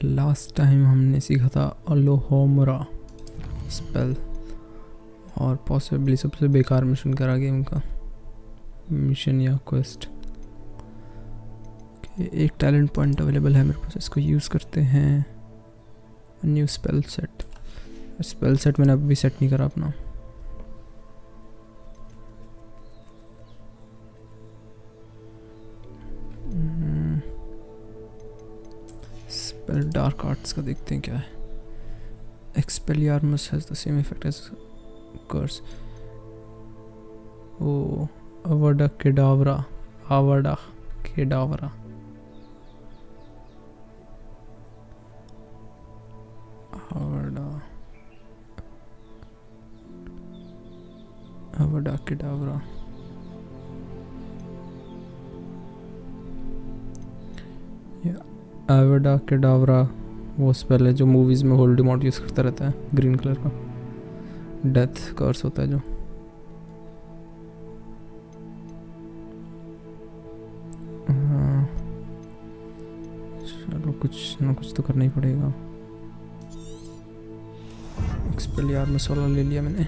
Last time हमने सीखा था अलोहोमरा स्पेल और पॉसिबली सबसे बेकार मिशन करा गेम का मिशन या क्वेस्ट। एक टैलेंट पॉइंट अवेलेबल है मेरे पास, इसको यूज़ करते हैं। न्यू स्पेल सेट मैंने अभी सेट नहीं करा अपना। स्पेल डार्क आर्ट्स का देखते हैं क्या है। Expelliarmus has the same effect as curse. ओ avada kedavra avada kedavra. Avada kedavra वो स्पेल है जो मूवीज में वोल्डेमॉर्ट यूज करता रहता है, ग्रीन कलर का डेथ कर्स होता है जो। चलो कुछ ना कुछ तो करना ही पड़ेगा। एक्सपेलियार्मस वाला ले लिया मैंने।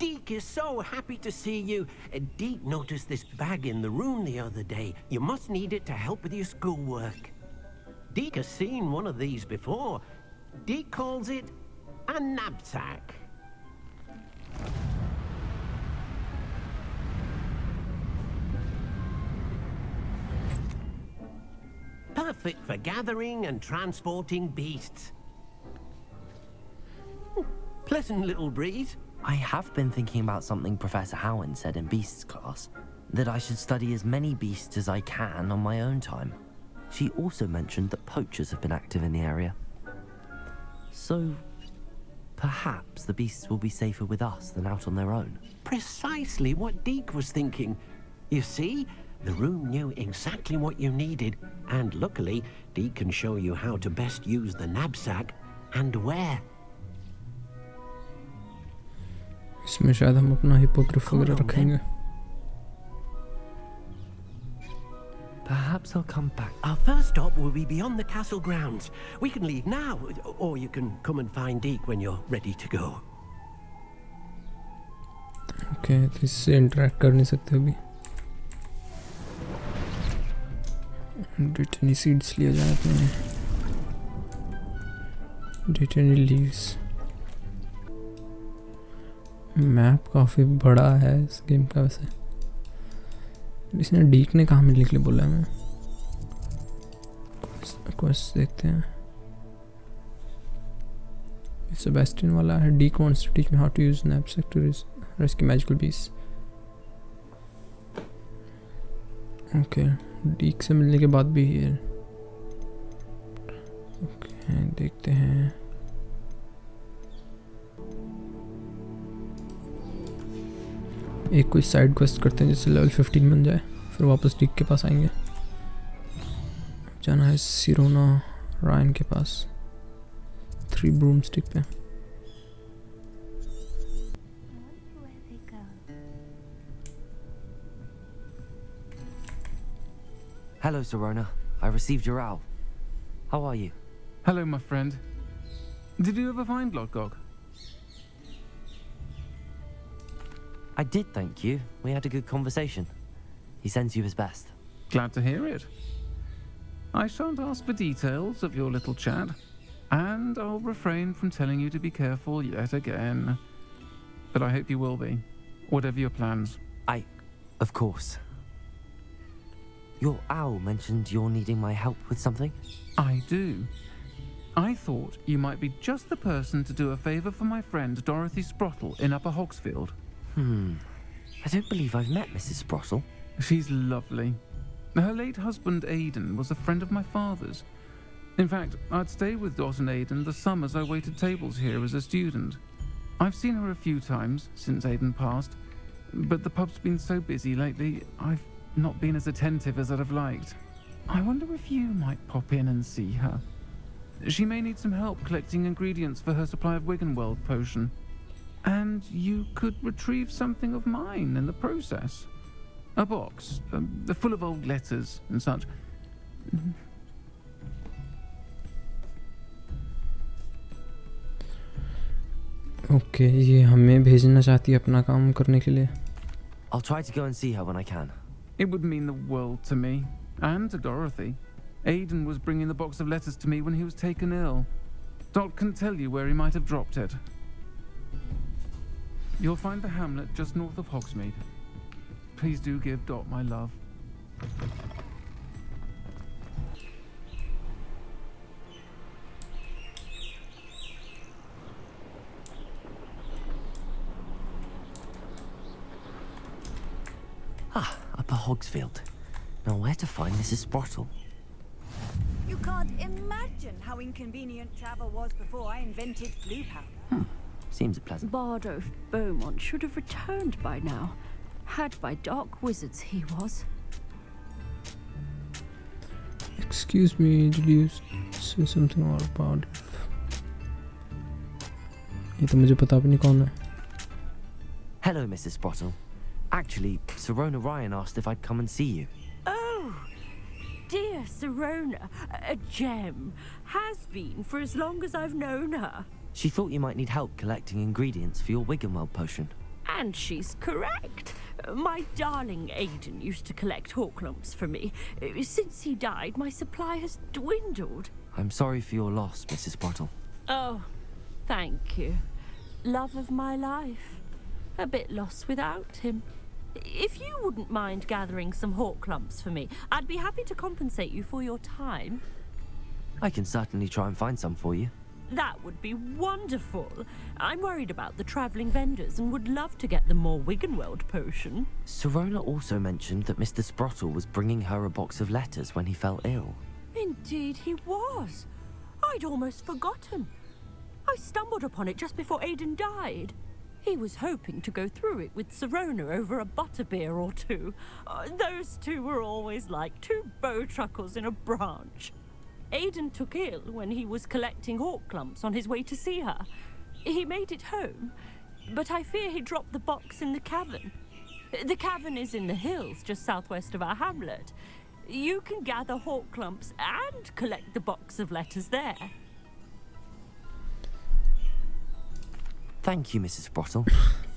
Deke is so happy to see you. Deke noticed this bag in the room the other day. You must need it to help with your schoolwork. Deke has seen one of these before. Deke calls it a knapsack. Perfect for gathering and transporting beasts. Pleasant little breeze. I have been thinking about something Professor Howen said in Beasts class, that I should study as many beasts as I can on my own time. She also mentioned that poachers have been active in the area. So, perhaps the beasts will be safer with us than out on their own. Precisely what Deke was thinking. You see, the room knew exactly what you needed, and luckily, Deke can show you how to best use the knapsack and where. इसमें शायद हम अपना hippogriff वगैरह रखेंगे। Perhaps I'll come back. Our first stop will be beyond the castle grounds. We can leave now, or you can come and find Deke when you're ready to go. Okay, तो इससे interact कर नहीं सकते अभी। डिटनी seeds लिया जाए अपने। डिटनी leaves. Map काफ़ी बड़ा है इस गेम का वैसे। इसने डीक ने कहाँ मिलने के लिए बोला है हमें। क्वेस्ट देखते हैं। सेबेस्टियन वाला है। Deek wants to teach me how to use knapsack to rescue magical beasts। Okay, Deek से मिलने के बाद भी है। ओके, देखते हैं। एक कोई साइड क्वेस्ट करते हैं जिससे लेवल 15 बन जाए, फिर वापस डीक के पास आएंगे। जाना है सिरोना रायन के पास 3 ब्रूमस्टिक पे। Hello, Sirona. I received your owl. How are you? Hello, my friend. Did you ever find Lodgok? I did, thank you. We had a good conversation. He sends you his best. Glad to hear it. I shan't ask for details of your little chat, and I'll refrain from telling you to be careful yet again. But I hope you will be, whatever your plans. Of course. Your owl mentioned you're needing my help with something? I do. I thought you might be just the person to do a favour for my friend Dorothy Sprottle in Upper Hogsfield. I don't believe I've met Mrs. Sprottle. She's lovely. Her late husband Aidan was a friend of my father's. In fact, I'd stay with Dot and Aidan the summers I waited tables here as a student. I've seen her a few times since Aidan passed, but the pub's been so busy lately, I've not been as attentive as I'd have liked. I wonder if you might pop in and see her. She may need some help collecting ingredients for her supply of Wiggenweld potion. And you could retrieve something of mine in the process. A box, full of old letters and such. Okay ये हमें भेजना चाहती है अपना काम करने के लिए. I'll try to go and see her when I can. It would mean the world to me, and to Dorothy. Aidan was bringing the box of letters to me when he was taken ill. Dot can tell you where he might have dropped it. You'll find the hamlet just north of Hogsmeade. Please do give Dot my love. Upper Hogsfield. Now where to find Mrs. Sprottle? You can't imagine how inconvenient travel was before I invented blue powder. Seems pleasant. Bardo Beaumont should have returned by now. Had by dark wizards he was. Excuse me, did you say something about it? ये तो मुझे पता भी नहीं कौन है. Hello, Mrs. Sprottle. Actually, Sirona Ryan asked if I'd come and see you. Oh, dear Sirona, a gem. Has been for as long as I've known her. She thought you might need help collecting ingredients for your Wiggenweld potion. And she's correct. My darling Aidan used to collect Horklumps for me. Since he died, my supply has dwindled. I'm sorry for your loss, Mrs. Sprottle. Oh, thank you. Love of my life. A bit lost without him. If you wouldn't mind gathering some Horklumps for me, I'd be happy to compensate you for your time. I can certainly try and find some for you. That would be wonderful. I'm worried about the travelling vendors and would love to get them more Wiggenweld potion. Sirona also mentioned that Mr. Sprottle was bringing her a box of letters when he fell ill. Indeed he was. I'd almost forgotten. I stumbled upon it just before Aidan died. He was hoping to go through it with Sirona over a butterbeer or two. Those two were always like two bowtruckles in a branch. Aidan took ill when he was collecting Horklumps on his way to see her. He made it home, but I fear he dropped the box in the cavern. The cavern is in the hills just southwest of our hamlet. You can gather Horklumps and collect the box of letters there. Thank you, Mrs. Sprottle.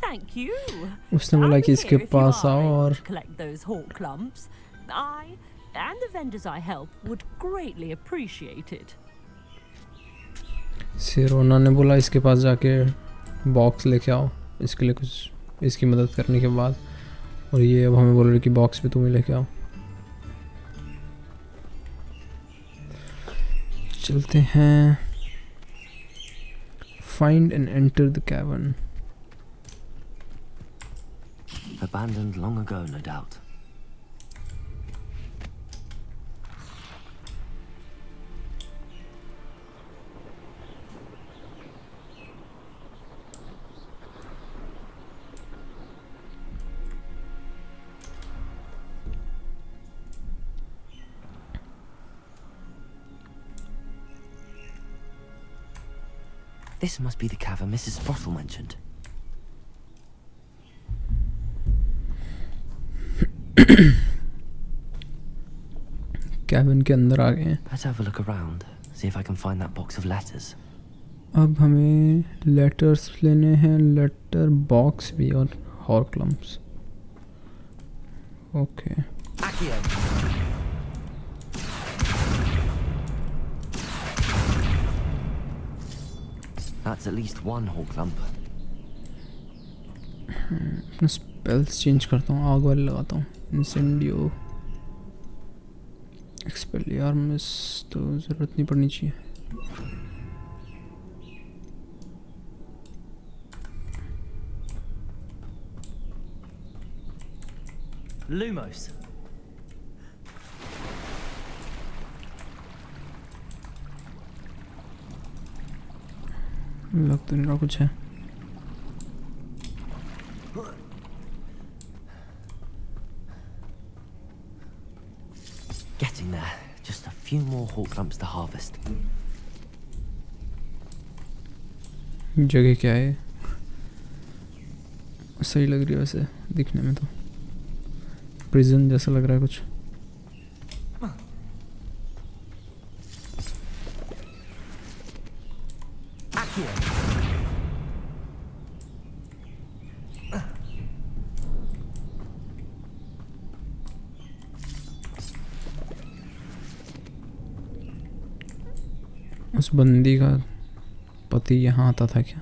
Thank you. उसने बोला कि इसके पास आओ और collect those Horklumps. I and the vendors I help would greatly appreciate it. सिरोना ने बोला इसके पास जाके बॉक्स लेके आओ इसके लिए कुछ इसकी मदद करने के बाद और ये अब हमें बोल रही कि बॉक्स भी तुम ही लेके आओ. चलते हैं. Find and enter the cavern. Abandoned long ago, no doubt. This must be the cavern Mrs. Sprottle mentioned. Cabin के अंदर आ गए हैं. Let's have a look around, see if I can find that box of letters. अब हमें letters लेने हैं, letter box भी और Horklumps. Okay. Accio! That's at least one Horklump. अपने स्पेल्स चेंज करता हूँ, आग वाले लगाता हूँ. इंसेंडियो, एक्सपेलियार्मस तो ज़रूरत नहीं पड़नी चाहिए. Lumos. लग तो नहीं रहा कुछ है. Getting there. Just a few more Horklumps to harvest. जगह क्या है? सही लग रही है वैसे दिखने में तो. प्रिजन जैसा लग रहा है कुछ. उस बंदी का पति यहाँ आता था क्या?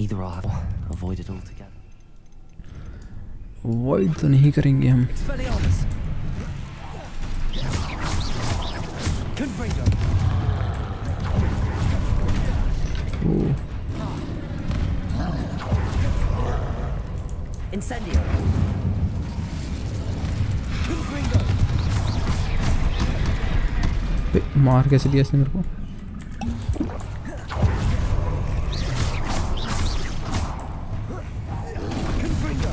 Either or avoid it altogether. Avoid तो नहीं करेंगे हम. Expelliarmus. Confringo. Oh. Incendio. Confringo. मार कैसे दिया इसने मेरे को? Confringo.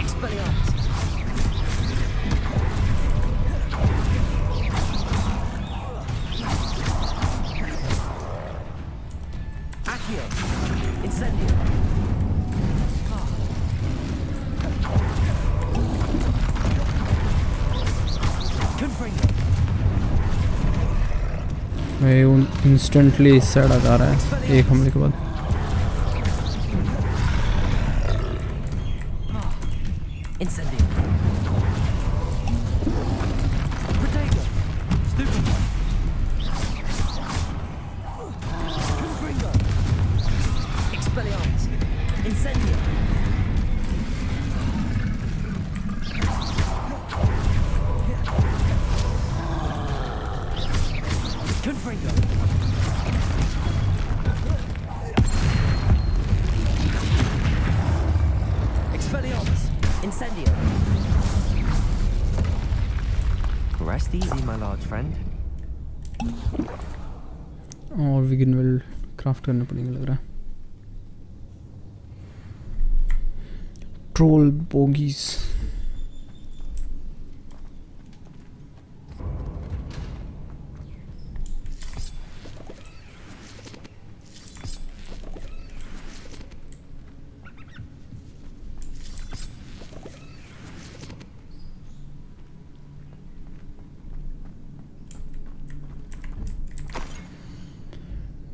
Expelliarmus. Accio. Incendio. Confringo. Instantly इस साइड आ जा रहा है एक हमले के बाद. Incendio. Protego. Stupefy. Confringo. Expelliarmus. Incendio. Confringo. Expelliarmus. Incendio. Rest easy, my large friend. और विगिन विल क्राफ्ट करने पड़ेंगे लग रहा है. Troll bogies.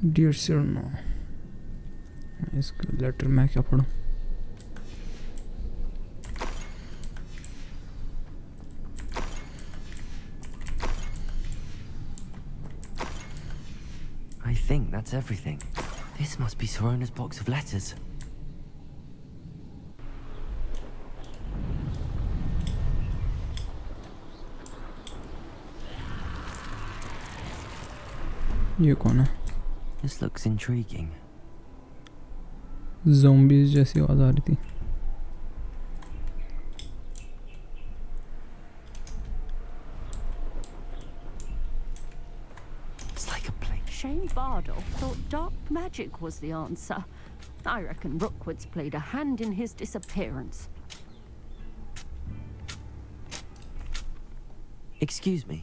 Dear sir no. इसका लेटर मैं क्या पढ़ूं? I think that's everything. This must be Sorona's box of letters. ये कौन है? This looks intriguing. ज़ॉम्बीज़ जैसी आवाज़ आ रही थी. It's like a plate. Shane Bardolph thought dark magic was the answer. I reckon Rookwood's played a hand in his disappearance. Excuse me.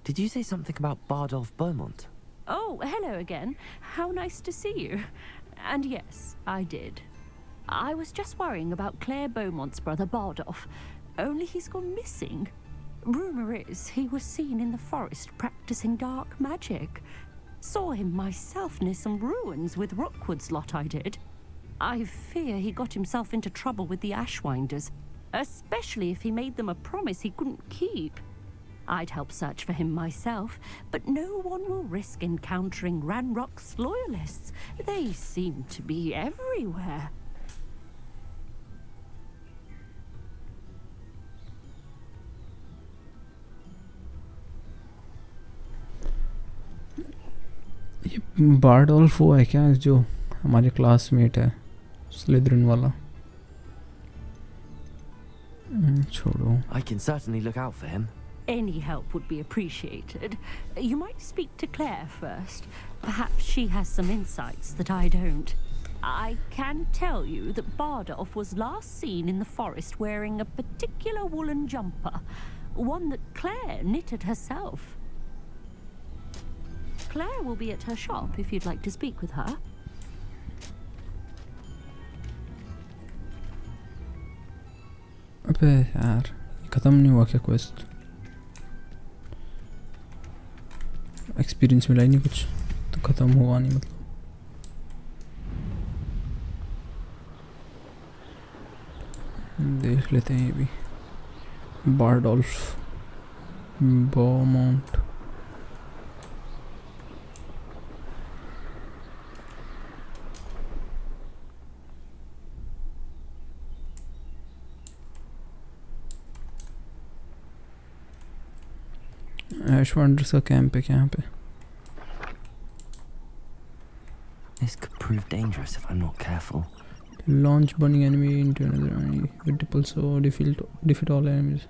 Did you say something about Bardolph Beaumont? Oh, hello again. How nice to see you. And yes, I did. I was just worrying about Claire Beaumont's brother Bardolph. Only he's gone missing. Rumour is he was seen in the forest practicing dark magic. Saw him myself near some ruins with Rookwood's lot I did. I fear he got himself into trouble with the Ashwinders, especially if he made them a promise he couldn't keep. I'd help search for him myself, but no one will risk encountering Ranrock's loyalists. They seem to be everywhere. ये बारडोल्फ वो है क्या जो हमारे classmate है Slytherin वाला? छोड़ो. I can certainly look out for him. Any help would be appreciated. You might speak to Claire first. Perhaps she has some insights that I don't. I can tell you that Bardolph was last seen in the forest wearing a particular woolen jumper, one that Claire knitted herself. Claire will be at her shop if you'd like to speak with her. अबे यार ख़त्म नहीं हुआ क्या quest? Experience मिला ही नहीं कुछ तो ख़त्म हुआ नहीं मतलब। देख लेते हैं ये भी। बारडोल्फ बॉमाउंट ऐश वंडर्स का कैंप है क्या यहाँ पे? This could prove dangerous if I'm not careful. Launch burning enemy into another enemy with repulsor defeat all enemies.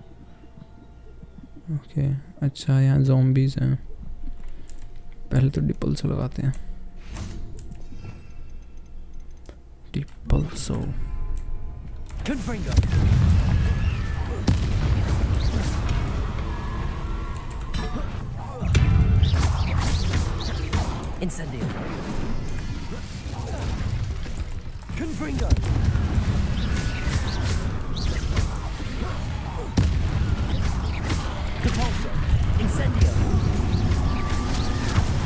Okay अच्छा यहाँ zombies हैं। पहले तो डिपल्सो लगाते हैं। डिपल्सो Incendio. Confringo. Repulsor. Incendio.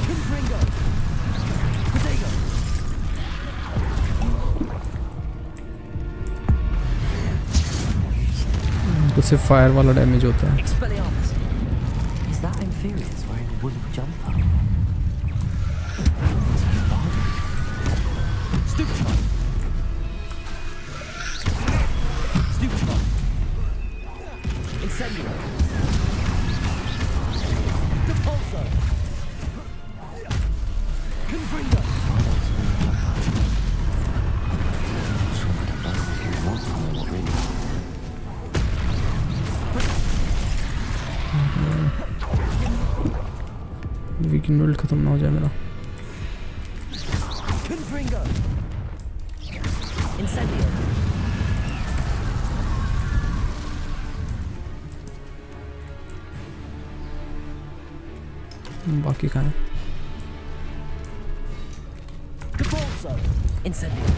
Confringo. Protego. तो सिर्फ फायर वाला डैमेज होता है। Expelliarmus. Is that Inferius wearing a wooden jumper? Stupefy. Stupefy. Incendio. Depulso. Confringo. Weekend world खत्म ना हो जाए मेरा। Confringo. Incendio. बाकी कहाँ है? Depulso. Incendio.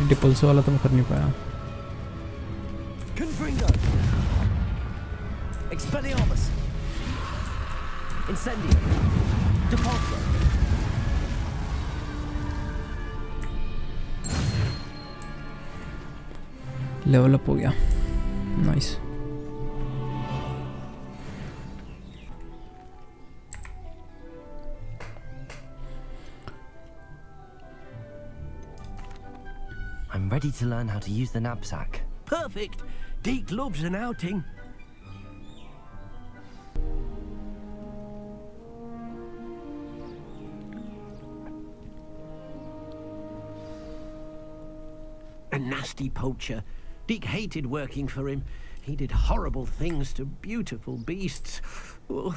डिपल्सो वाला तो मैं कर नहीं पाया। Confringo. Expelliarmus. Incendio. Depulso. Level up हो गया। Nice. I'm ready to learn how to use the knapsack. Perfect. Deke loves an outing. A nasty poacher. Deke hated working for him. He did horrible things to beautiful beasts. Oh.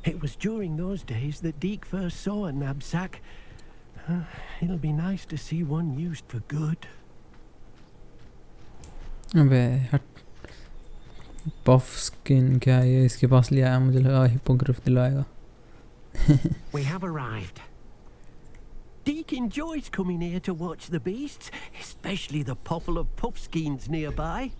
It was during those days that Deke first saw a knapsack. It'll be nice to see one used for good. अबे हट। Puff skin क्या है ये? इसके पास ले आया, मुझे लगा हिपोग्रिफ दिलाएगा। We have arrived. Deke enjoys coming here to watch the beasts, especially the pottle of puffskeins nearby.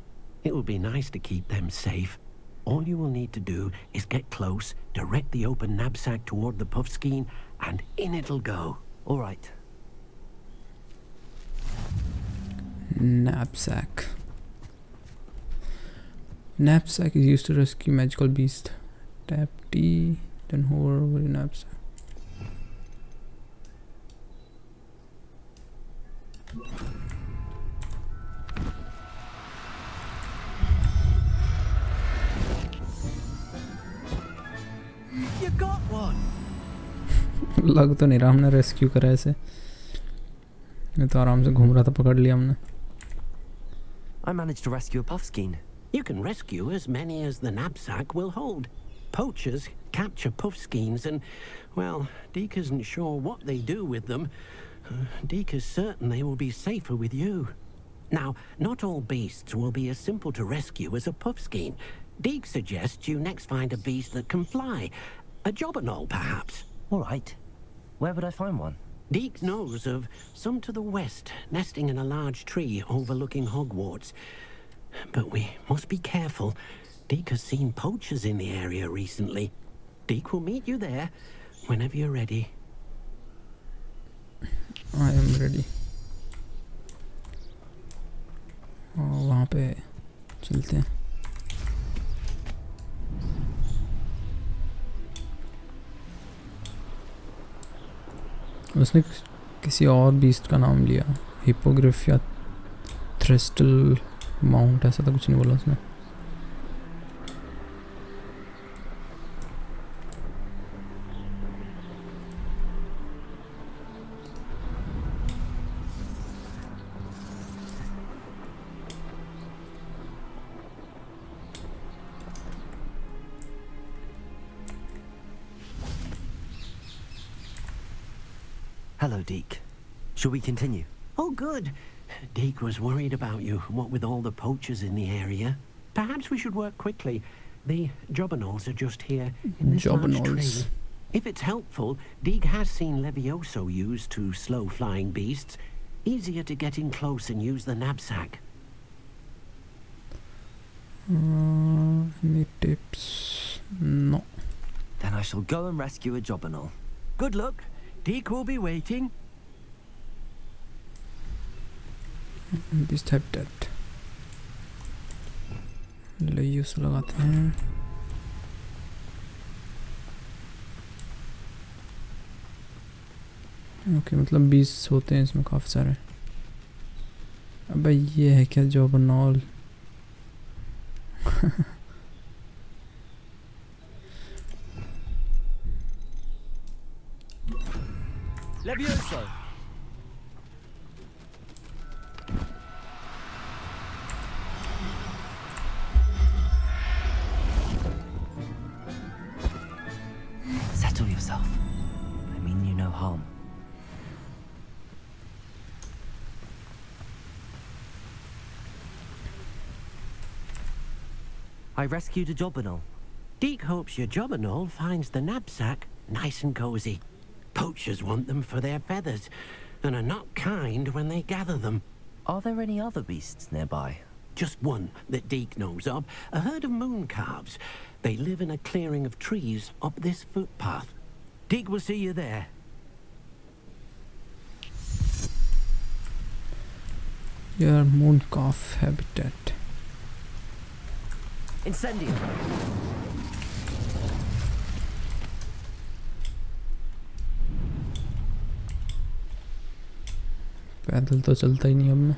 It will be nice to keep them safe. All you will need to do is get close, direct the open knapsack toward the puffskein, and in it'll go. All right. Knapsack. Knapsack is used to rescue magical beasts. Tap T, then hover over the knapsack. You got one. लग तो नहीं रहा हमने rescue करा ऐसे। मैं तो आराम से घूम रहा था, पकड़ लिया हमने। I managed to rescue a puffskein. You can rescue as many as the knapsack will hold. Poachers capture puffskeins and, well, Deke isn't sure what they do with them. Deke is certain they will be safer with you. Now, not all beasts will be as simple to rescue as a puffskein. Deke suggests you next find a beast that can fly. A jobberknoll, perhaps. All right. Where would I find one? Deke knows of some to the west, nesting in a large tree overlooking Hogwarts. But we must be careful. Deke has seen poachers in the area recently. Deke will meet you there whenever you're ready. I am ready. वहाँ पे चलते हैं. उसने किसी और beast का नाम लिया, हिपोग्रिफ या थ्रेस्टल माउंट, ऐसा तो कुछ नहीं बोला उसने. Hello, Deke. Shall we continue? Oh, good. Deke was worried about you, what with all the poachers in the area. Perhaps we should work quickly. The Jobberknolls are just here in this large Jobberknolls. tree. If it's helpful, Deke has seen Levioso used to slow flying beasts. Easier to get in close and use the knapsack. Any tips? No. Then I shall go and rescue a Jobberknoll. Good luck. Deke will be waiting. Beast habitat. लेयूस लगाते हैं. Okay, मतलब 20 होते हैं इसमें काफ़ी सारे. अबे ये है क्या जॉबरनॉल? Levioso! Settle yourself. I mean you no harm. I rescued a Jobberknoll. Deke hopes your Jobberknoll finds the knapsack nice and cozy. Poachers want them for their feathers, and are not kind when they gather them. Are there any other beasts nearby? Just one that Deke knows of, a herd of moon calves. They live in a clearing of trees up this footpath. Deke will see you there. Your moon calf habitat. Incendio! पैदल तो चलता ही नहीं अब मैं.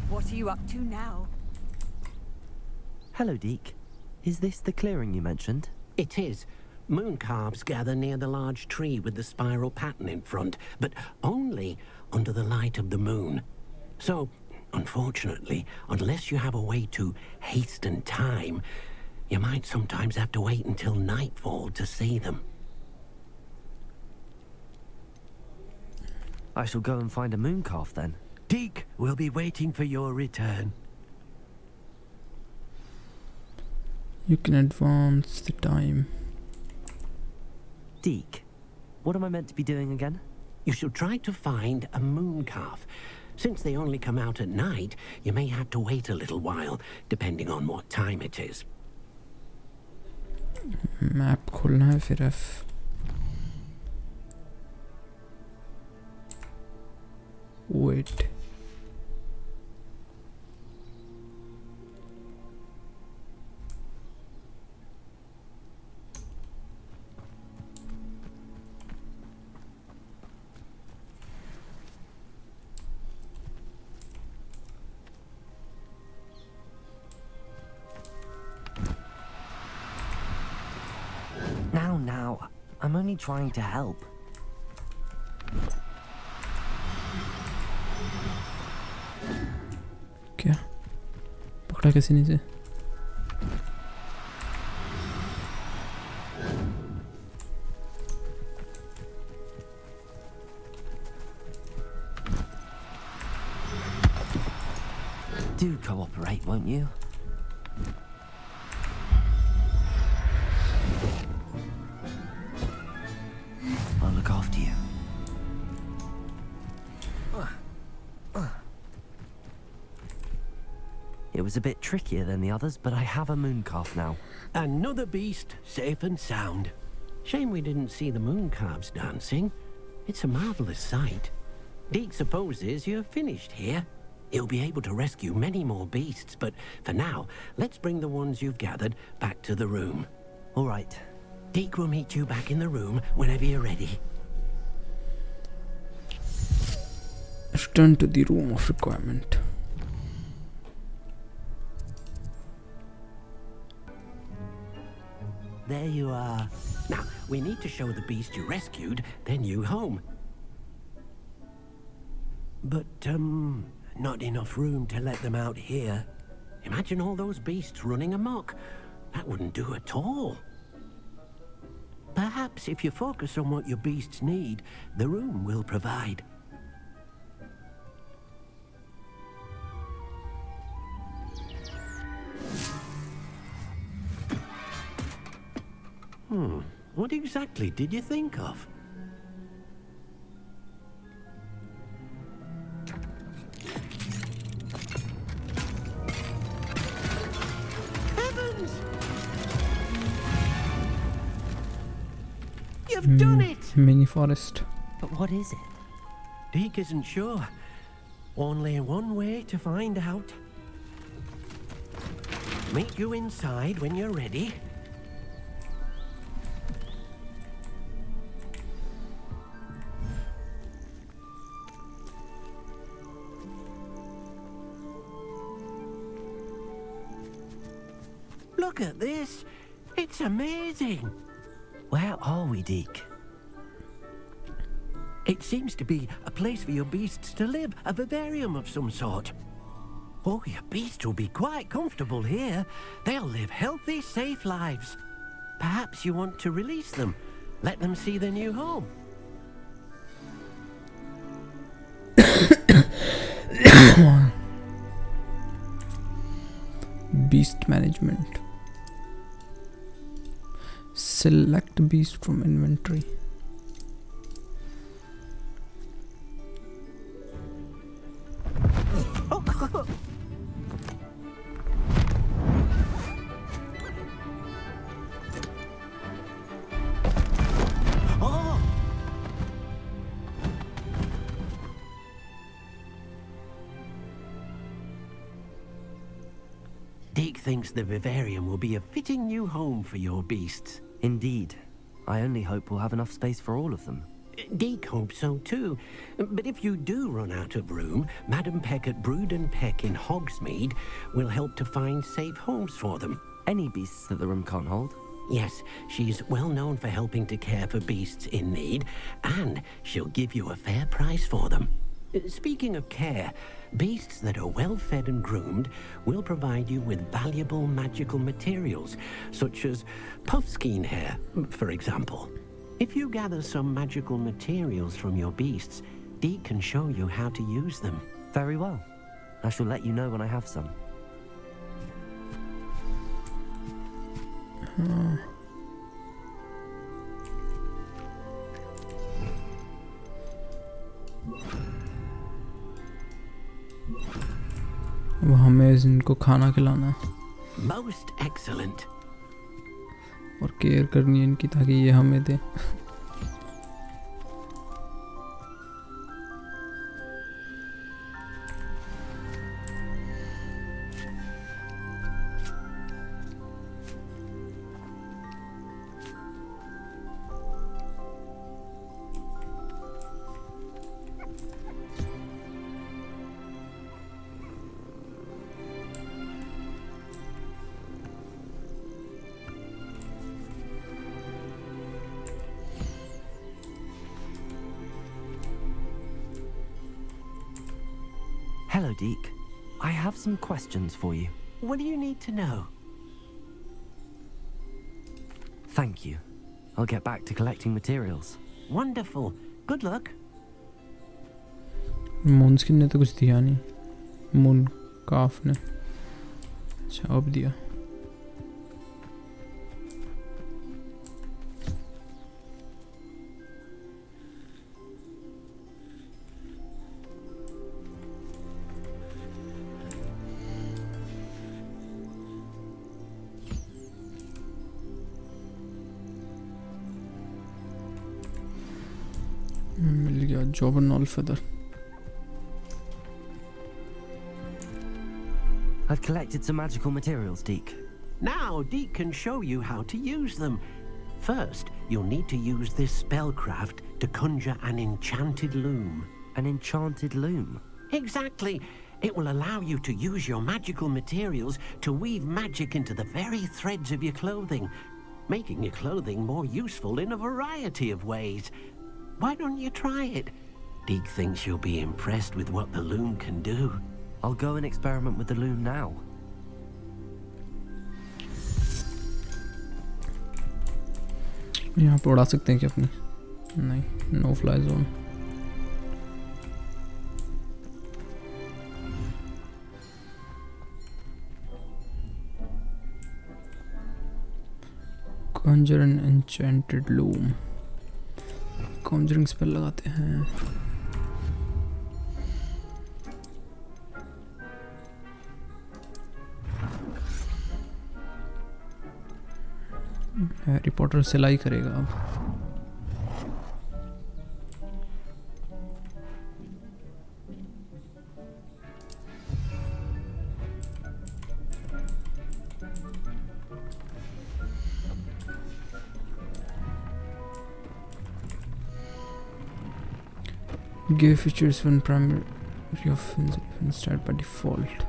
What are you up to now? Hello, Deke. Is this the clearing you mentioned? It is. Moon calves gather near the large tree with the spiral pattern in front, but only under the light of the moon. So, unfortunately, unless you have a way to hasten time, you might sometimes have to wait until nightfall to see them. I shall go and find a moon calf then. Deke will be waiting for your return. You can advance the time. Deke, what am I meant to be doing again? You should try to find a moon calf. Since they only come out at night, you may have to wait a little while, depending on what time it is. Map खोलना है फिर F. Wait. Now, I'm only trying to help. क्या पकड़ा कैसे नीचे? Do cooperate, won't you? It was a bit trickier than the others, but I have a moon calf now. Another beast, safe and sound. Shame we didn't see the moon calves dancing. It's a marvelous sight. Deke supposes you're finished here. He'll be able to rescue many more beasts, but for now, let's bring the ones you've gathered back to the room. All right. Deke will meet you back in the room whenever you're ready. Return to the room of requirement. There you are. Now, we need to show the beast you rescued their new home. But, not enough room to let them out here. Imagine all those beasts running amok. That wouldn't do at all. Perhaps if you focus on what your beasts need, the room will provide. What exactly did you think of? Heavens! You've done it! Mini forest. But what is it? Deke isn't sure. Only one way to find out. Meet you inside when you're ready. Look at this. It's amazing. Where are we, Deke? It seems to be a place for your beasts to live, a vivarium of some sort. Oh, your beasts will be quite comfortable here. They'll live healthy, safe lives. Perhaps you want to release them, let them see their new home. Beast management. Select beast from inventory. Deke thinks the vivarium will be a fitting new home for your beasts. Indeed. I only hope we'll have enough space for all of them. Deke hopes so too. But if you do run out of room, Madam Peck at Brood and Peck in Hogsmeade will help to find safe homes for them. Any beasts that the room can't hold? Yes, she's well known for helping to care for beasts in need, and she'll give you a fair price for them. Speaking of care, beasts that are well fed and groomed will provide you with valuable magical materials, such as puffskein hair, for example. If you gather some magical materials from your beasts, Deke can show you how to use them. Very well. I shall let you know when I have some. अब हमें इनको खाना खिलाना है Most excellent. और care करनी है इनकी ताकि ये हमें दे. Hello, Deke. I have some questions for you. What do you need to know? Thank you. I'll get back to collecting materials. Wonderful. Good luck. मूनस्किन ने तो कुछ दिया नहीं. मून काफ ने. अच्छा अब दिया. मिल गया जॉबनॉल feather. I've collected some magical materials, Deke. Now, Deke can show you how to use them. First, you'll need to use this spellcraft to conjure an enchanted loom. An enchanted loom? Exactly. It will allow you to use your magical materials to weave magic into the very threads of your clothing, making your clothing more useful in a variety of ways. Why don't you try it? Deke thinks you'll be impressed with what the loom can do. I'll go and experiment with the loom now. यहाँ पे उड़ा सकते हैं क्या अपनी? नहीं, no fly zone. Conjure an enchanted loom. Conjuring spell लगाते हैं. हैरी पॉटर सिलाई करेगा अब. Give features one primary of start by default.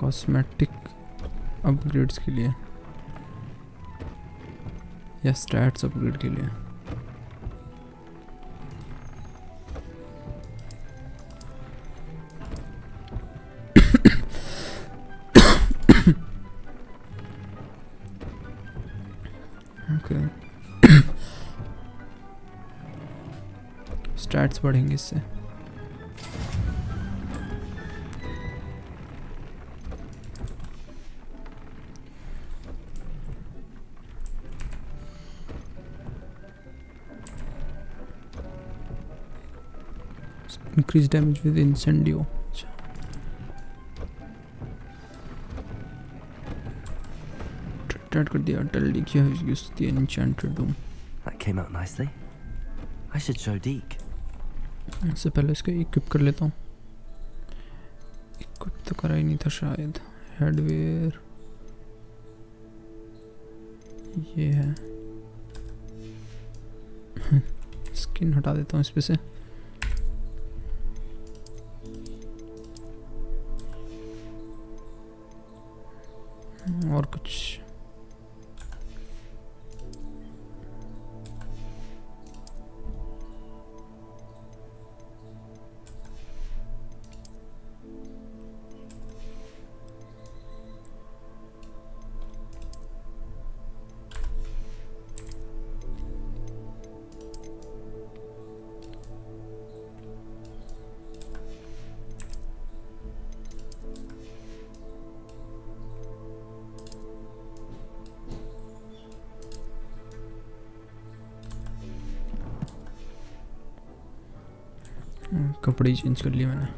Cosmetic upgrades के लिए या स्टैट्स अपग्रेड के लिए. ओके. स्टैट्स बढ़ेंगे इससे. Increase damage with incendio. Trade कर दिया. Tell Deke you have used the enchanted loom. That came out nicely. I should show Deke. इससे पहले इसको equip कर लेता हूँ. Equip तो करा ही नहीं था शायद. Headwear ये है. Skin हटा देता हूँ इस पे से. और कुछ कपड़े चेंज कर लिए मैंने.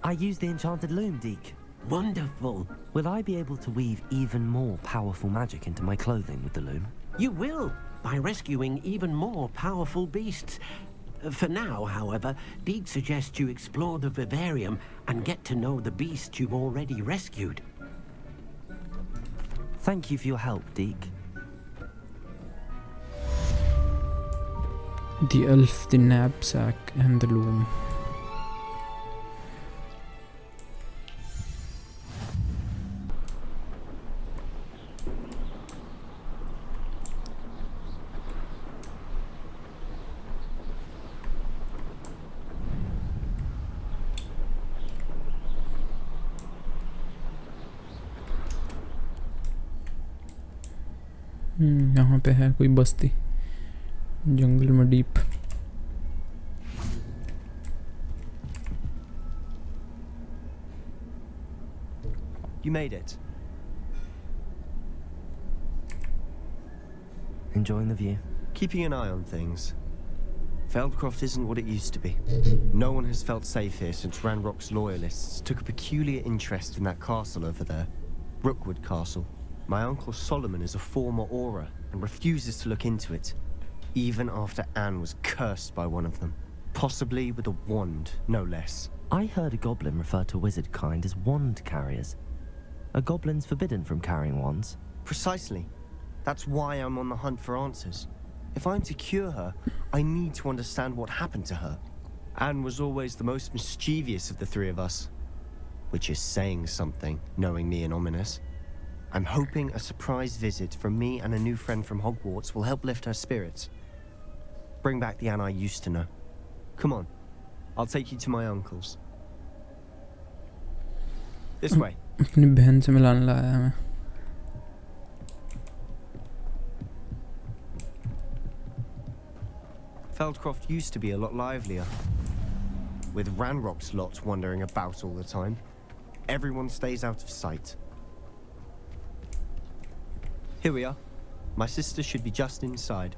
I used the enchanted loom, Deke. Wonderful. Will I be able to weave even more powerful magic into my clothing with the loom? You will, by rescuing even more powerful beasts. For now, however, Deke suggests you explore the vivarium and get to know the beasts you've already rescued. Thank you for your help, Deke. The elf, the knapsack, and the loom. यहाँ पे है कोई बस्ती जंगल में deep. You made it. Enjoying the view? Keeping an eye on things. Feldcroft isn't what it used to be. No one has felt safe here since Ranrock's loyalists took a peculiar interest in that castle over there. Rookwood Castle. My uncle Solomon is a former Auror and refuses to look into it, even after Anne was cursed by one of them. Possibly with a wand, no less. I heard a goblin refer to wizard kind as wand carriers. Are goblins forbidden from carrying wands? Precisely. That's why I'm on the hunt for answers. If I'm to cure her, I need to understand what happened to her. Anne was always the most mischievous of the three of us. Which is saying something, knowing me and ominous. I'm hoping a surprise visit from me and a new friend from Hogwarts will help lift her spirits. Bring back the Anne I used to know. Come on, I'll take you to my uncle's. This way. अपनी बहन से मिलाने लाया है मैं. Feldcroft used to be a lot livelier, with Ranrock's lot wandering about all the time. Everyone stays out of sight. Here we are. My sister should be just inside.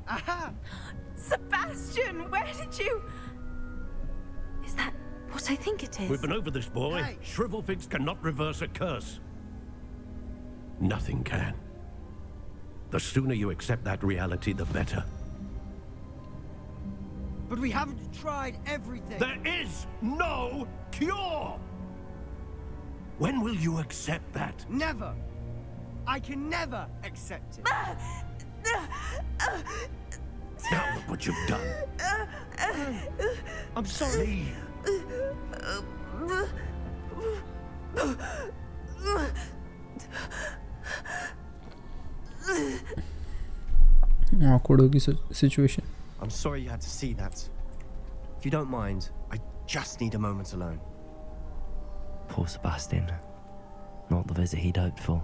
Aha! Sebastian, where did you... Is that what I think it is? We've been over this, boy. Hey. Shrivelfigs cannot reverse a curse. Nothing can. The sooner you accept that reality, the better. But we haven't tried everything. There is no cure! When will you accept that? Never. I can never accept it. Now look what you've done. I'm sorry. awkward होगी situation. I'm sorry you had to see that. If you don't mind, I just need a moment alone. Poor Sebastian. Not the visit he'd hoped for.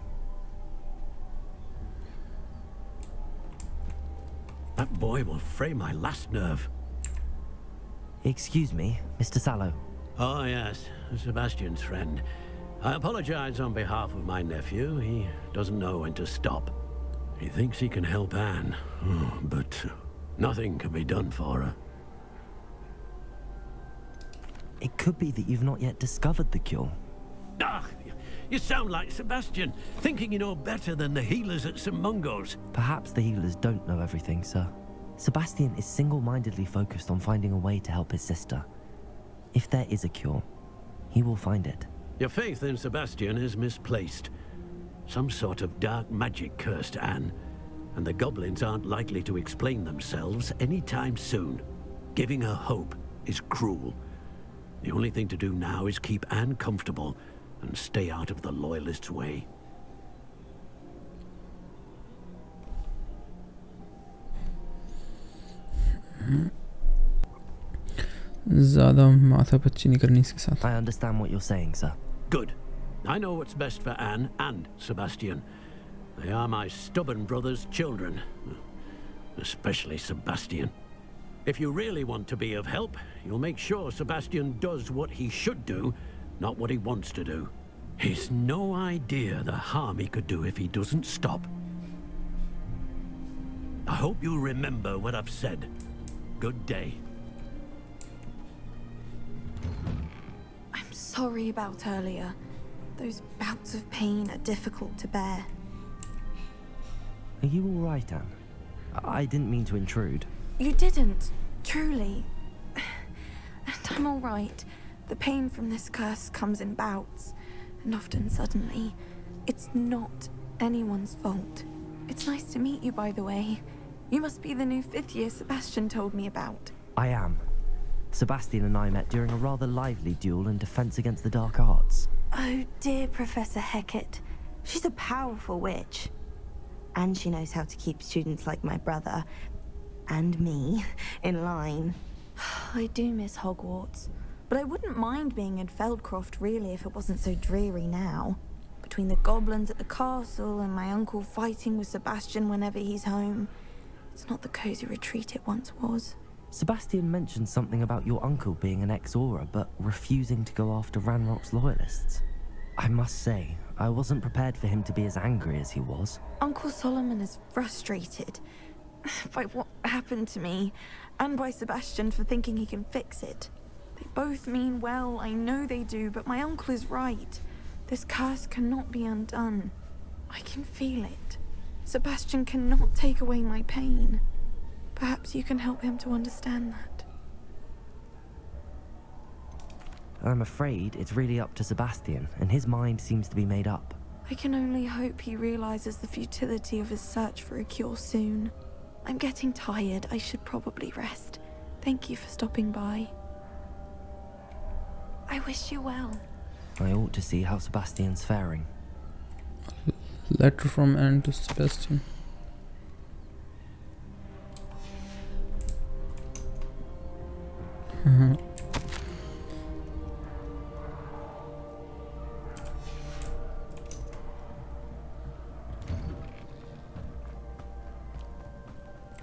That boy will fray my last nerve. Excuse me, Mr. Sallow. Oh, yes, Sebastian's friend. I apologize on behalf of my nephew. He doesn't know when to stop. He thinks he can help Anne, but nothing can be done for her. It could be that you've not yet discovered the cure. Ah, you sound like Sebastian, thinking you know better than the healers at St. Mungo's. Perhaps the healers don't know everything, sir. Sebastian is single-mindedly focused on finding a way to help his sister. If there is a cure, he will find it. Your faith in Sebastian is misplaced. Some sort of dark magic cursed Anne, and the goblins aren't likely to explain themselves anytime soon. Giving her hope is cruel. The only thing to do now is keep Anne comfortable and stay out of the Loyalists' way. ज़्यादा माथापच्ची नहीं करनी इसके साथ. I understand what you're saying, sir. Good. I know what's best for Anne and Sebastian. They are my stubborn brother's children. Especially Sebastian. If you really want to be of help, you'll make sure Sebastian does what he should do, not what he wants to do. He's no idea the harm he could do if he doesn't stop. I hope you remember what I've said. Good day. I'm sorry about earlier. Those bouts of pain are difficult to bear. Are you all right, Anne? I didn't mean to intrude. You didn't, truly. And I'm all right. The pain from this curse comes in bouts, and often suddenly. It's not anyone's fault. It's nice to meet you, by the way. You must be the new 5th year Sebastian told me about. I am. Sebastian and I met during a rather lively duel in defense against the dark arts. Oh dear, Professor Hecat. She's a powerful witch. And she knows how to keep students like my brother, and me, in line. I do miss Hogwarts, but I wouldn't mind being in Feldcroft really if it wasn't so dreary now. Between the goblins at the castle and my uncle fighting with Sebastian whenever he's home, it's not the cozy retreat it once was. Sebastian mentioned something about your uncle being an ex-Auror, but refusing to go after Ranrock's loyalists. I must say, I wasn't prepared for him to be as angry as he was. Uncle Solomon is frustrated. by what happened to me, and by Sebastian for thinking he can fix it. They both mean well, I know they do, but my uncle is right. This curse cannot be undone. I can feel it. Sebastian cannot take away my pain. Perhaps you can help him to understand that. I'm afraid it's really up to Sebastian, and his mind seems to be made up. I can only hope he realizes the futility of his search for a cure soon. I'm getting tired. I should probably rest. Thank you for stopping by. I wish you well. I ought to see how Sebastian's faring. Letter from Anne to Sebastian.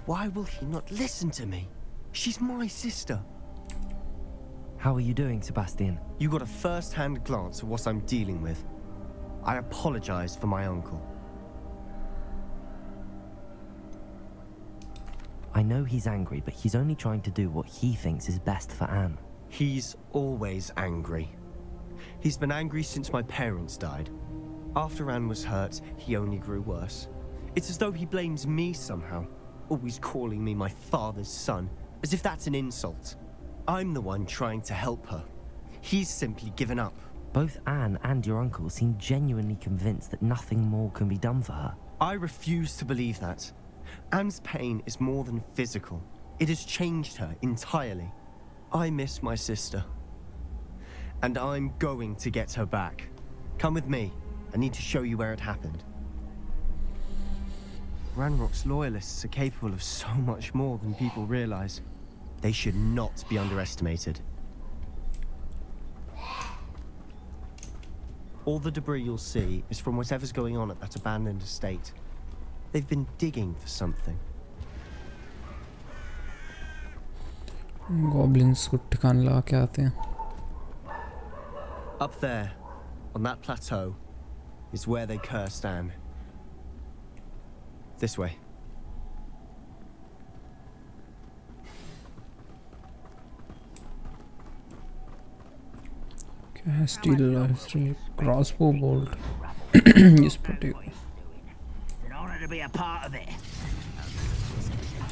Why will he not listen to me? She's my sister. How are you doing, Sebastian? You got a first-hand glance at what I'm dealing with. I apologize for my uncle. I know he's angry, but he's only trying to do what he thinks is best for Anne. He's always angry. He's been angry since my parents died. After Anne was hurt, he only grew worse. It's as though he blames me somehow, always calling me my father's son, as if that's an insult. I'm the one trying to help her. He's simply given up. Both Anne and your uncle seem genuinely convinced that nothing more can be done for her. I refuse to believe that. Anne's pain is more than physical. It has changed her entirely. I miss my sister. And I'm going to get her back. Come with me. I need to show you where it happened. Ranrock's loyalists are capable of so much more than people realize. They should not be underestimated. All the debris you'll see is from whatever's going on at that abandoned estate. They've been digging for something. Goblins को ठिकाने लगा के आते हैं. Up there, on that plateau, is where they cursed Anne. This way. Steel crossbow bolt. Yes, protect. In order to be a part of it.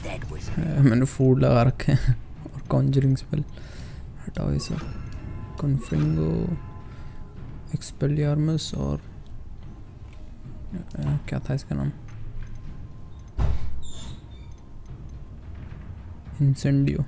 Dead was मैंने food लगा रखे हैं और कॉन्जरिंग स्पेल हटाओ ये सब. कॉन्फ्रिंगो, एक्सपेलियार्मस और क्या था इसका नाम? Incendio.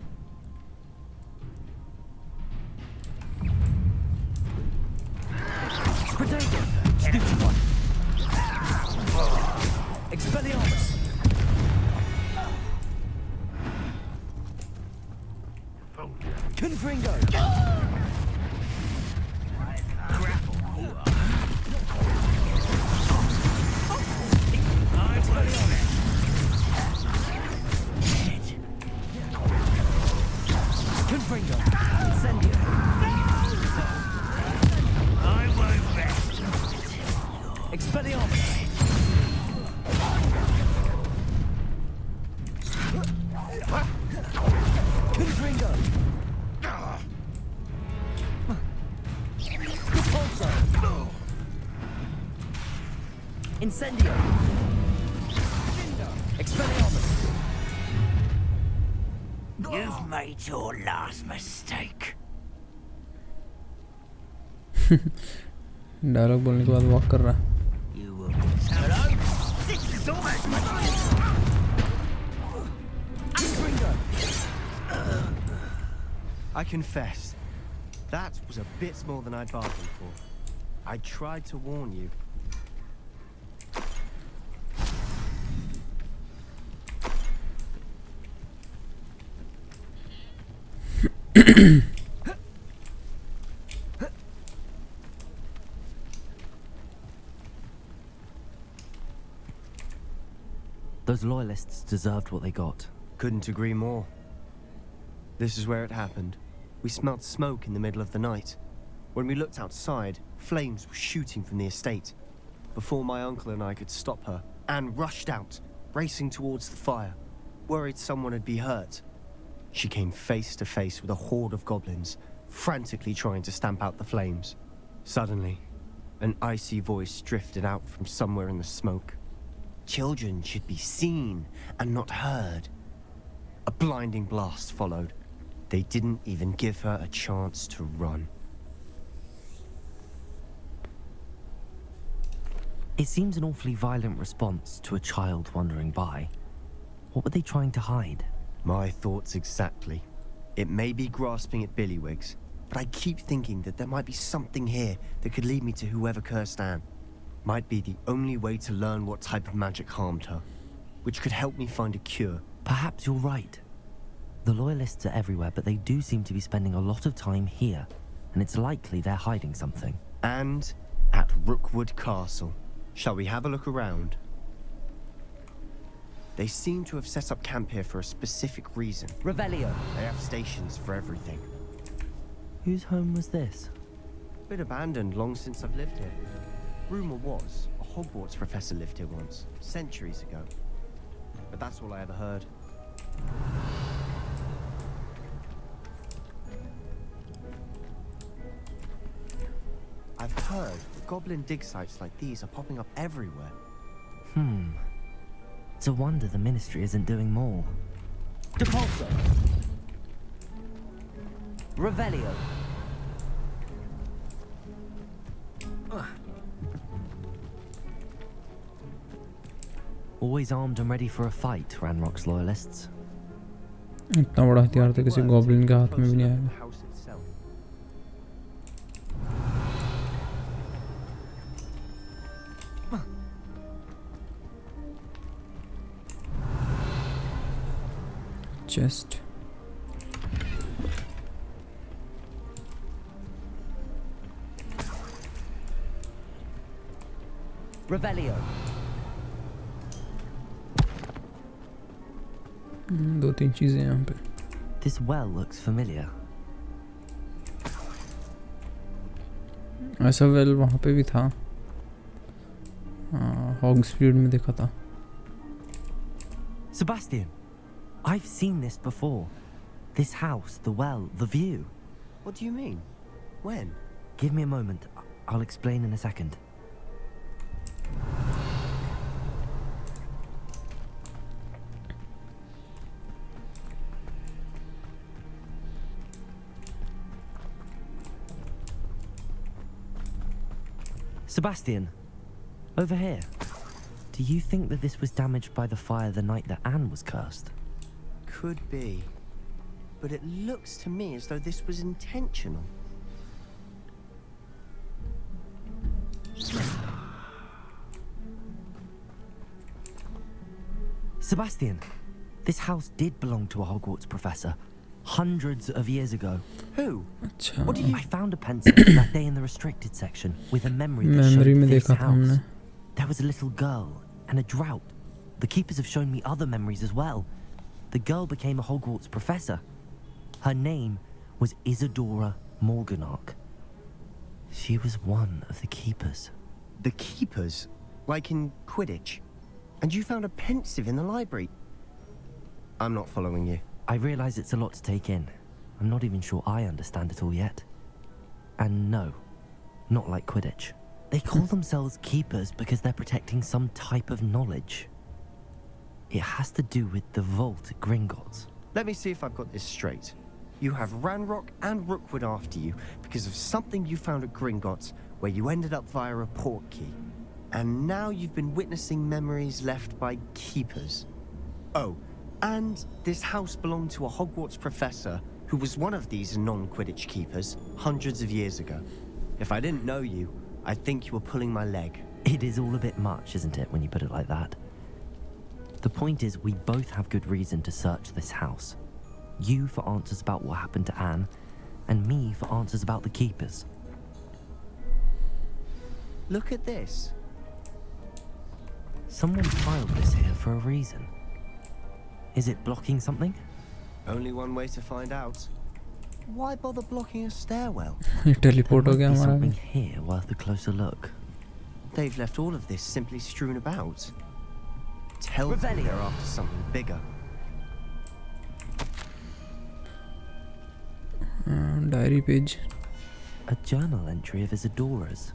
Incendio! Expelliarmus! You've made your last mistake. Dialogue बोलने के बाद वॉक कर रहा. You will. Hello? This is almost I confess, that was a bit more than I'd bargained for. I tried to warn you. Those loyalists deserved what they got. Couldn't agree more. This is where it happened. We smelt smoke in the middle of the night. When we looked outside, flames were shooting from the estate. Before my uncle and I could stop her, Anne rushed out, racing towards the fire. worried someone would be hurt. She came face to face with a horde of goblins, frantically trying to stamp out the flames. Suddenly, an icy voice drifted out from somewhere in the smoke. Children should be seen and not heard. A blinding blast followed. They didn't even give her a chance to run. It seems an awfully violent response to a child wandering by. What were they trying to hide? My thoughts exactly. It may be grasping at Billywigs, but I keep thinking that there might be something here that could lead me to whoever cursed Anne. Might be the only way to learn what type of magic harmed her, which could help me find a cure. Perhaps you're right. The Loyalists are everywhere, but they do seem to be spending a lot of time here, and it's likely they're hiding something. And at Rookwood Castle. Shall we have a look around? They seem to have set up camp here for a specific reason. Revelio. They have stations for everything. Whose home was this? Been abandoned long since I've lived here. Rumor was a Hogwarts professor lived here once, centuries ago. But that's all I ever heard. I've heard that goblin dig sites like these are popping up everywhere. It's a wonder the Ministry isn't doing more. Depulso. Revelio. Always armed and ready for a fight, Ranrock's Loyalists. इतना बड़ा हथियार तो किसी goblin के हाथ में भी नहीं आएगा. Chest. Revelio. दो तीन चीजें यहाँ पे. This well looks familiar. ऐसा वेल वहाँ पे भी था. हॉग्सफील्ड में देखा था. Sebastian, I've seen this before. This house, the well, the view. What do you mean? When? Give me a moment. I'll explain in a second. Sebastian, over here. Do you think that this was damaged by the fire the night that Anne was cursed? Could be. But it looks to me as though this was intentional. Sebastian, this house did belong to a Hogwarts professor. Hundreds of years ago. Who? अच्छा. What do you... I found a pencil that day in the restricted section with a memory that showed में this देखा था house. हमने. There was a little girl and a drought. The keepers have shown me other memories as well. The girl became a Hogwarts professor. Her name was Isadora Morganach. She was one of the keepers. The keepers? Like in Quidditch? And you found a pensive in the library? I'm not following you. I realize it's a lot to take in. I'm not even sure I understand it all yet. And no, not like Quidditch. They call themselves keepers because they're protecting some type of knowledge. It has to do with the vault at Gringotts. Let me see if I've got this straight. You have Ranrock and Rookwood after you because of something you found at Gringotts where you ended up via a portkey. And now you've been witnessing memories left by keepers. Oh, and this house belonged to a Hogwarts professor who was one of these non-Quidditch keepers hundreds of years ago. If I didn't know you, I'd think you were pulling my leg. It is all a bit much, isn't it, when you put it like that? The point is, we both have good reason to search this house. You for answers about what happened to Anne, and me for answers about the keepers. Look at this. Someone filed this here for a reason. Is it blocking something? Only one way to find out. Why bother blocking a stairwell? ये teleport हो गया There might be हमारा. something here worth a closer look. They've left all of this simply strewn about. Tell me they're after something bigger. Diary page. A journal entry of Isadora's.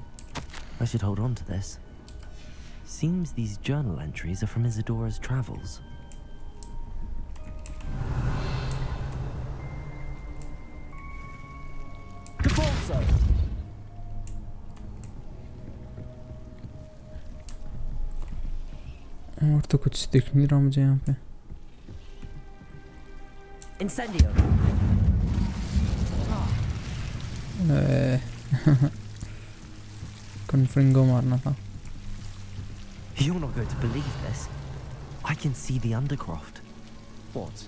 I should hold on to this. Seems these journal entries are from Isadora's travels. और तो कुछ दिख नहीं रहा मुझे यहाँ पे. Incendio. कन्फ्रिंगो मारना था. You're not going to believe this. I can see the Undercroft. What?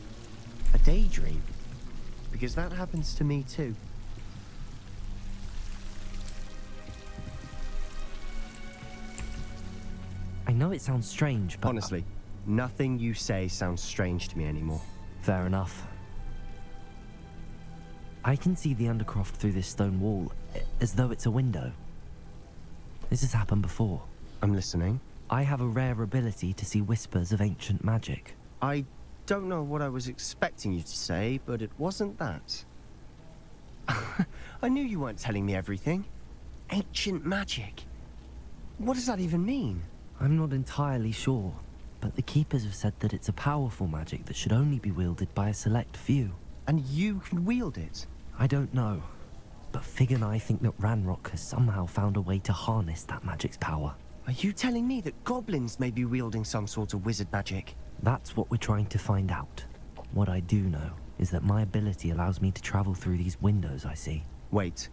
A daydream? Because that happens to me too. I know it sounds strange, but... Honestly, nothing you say sounds strange to me anymore. Fair enough. I can see the Undercroft through this stone wall, as though it's a window. This has happened before. I'm listening. I have a rare ability to see whispers of ancient magic. I don't know what I was expecting you to say, but it wasn't that. I knew you weren't telling me everything. Ancient magic. What does that even mean? I'm not entirely sure, but the Keepers have said that it's a powerful magic that should only be wielded by a select few. And you can wield it? I don't know, but Fig and I think that Ranrock has somehow found a way to harness that magic's power. Are you telling me that goblins may be wielding some sort of wizard magic? That's what we're trying to find out. What I do know is that my ability allows me to travel through these windows I see. Wait.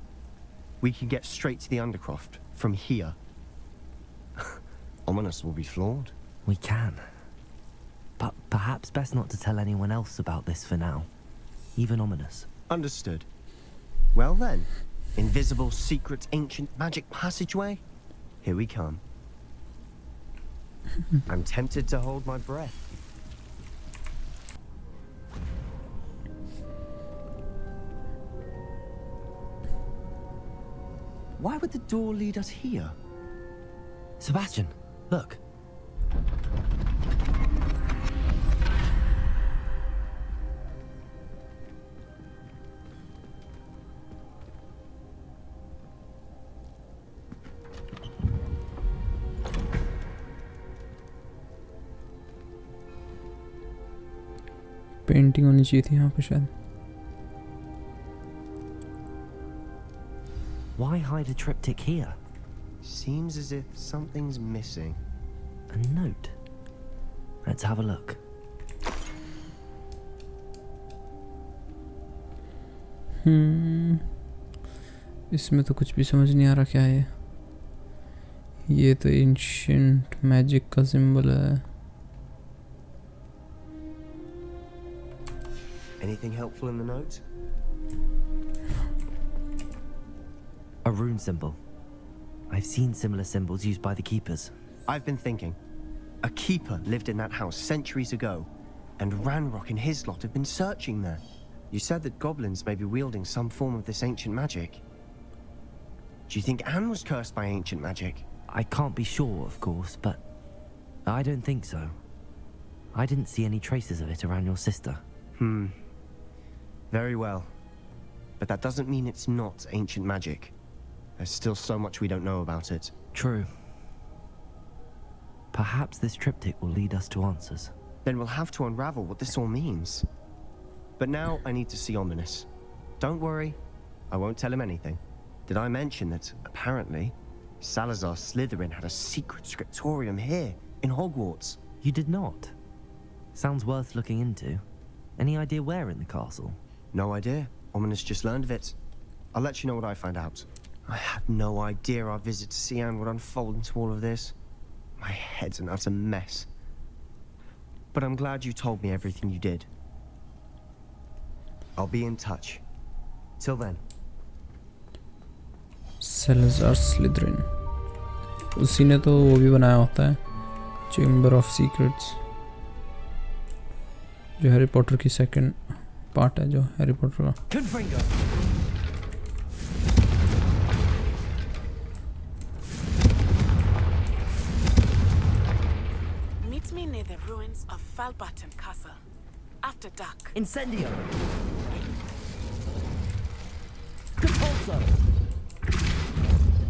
We can get straight to the Undercroft from here. Ominous will be flawed. We can. But perhaps best not to tell anyone else about this for now. Even Ominous. Understood. Well then, invisible, secret, ancient magic passageway? Here we come. I'm tempted to hold my breath. Why would the door lead us here? Sebastian, look. Painting होनी चाहिए थी यहाँ पे शायद. Why hide a triptych here? Seems as if something's missing. A note. Let's have a look. इसमें तो कुछ भी समझ नहीं आ रहा क्या है. ये तो एंशिएंट मैजिक का सिंबल है. Anything helpful in the note? A rune symbol. I've seen similar symbols used by the Keepers. I've been thinking. A keeper lived in that house centuries ago, and Ranrock and his lot have been searching there. You said that goblins may be wielding some form of this ancient magic. Do you think Anne was cursed by ancient magic? I can't be sure, of course, but I don't think so. I didn't see any traces of it around your sister. Very well. But that doesn't mean it's not ancient magic. There's still so much we don't know about it. True. Perhaps this triptych will lead us to answers. Then we'll have to unravel what this all means. But now I need to see Ominous. Don't worry, I won't tell him anything. Did I mention that, apparently, Salazar Slytherin had a secret scriptorium here, in Hogwarts? You did not? Sounds worth looking into. Any idea where in the castle? No idea. Ominous just learned of it. I'll let you know what I find out. I had no idea our visit to Sian would unfold into all of this. My head's an utter mess. But I'm glad you told me everything you did. I'll be in touch. Till then. Salazar Slytherin. उसी ने तो वो भी बनाया होता है, chamber of secrets, जो Harry Potter की सेकंड पार्ट है, जो हैरी पॉटर का. Meet me near the ruins of Falbutton Castle after dark. Incendio! subtle.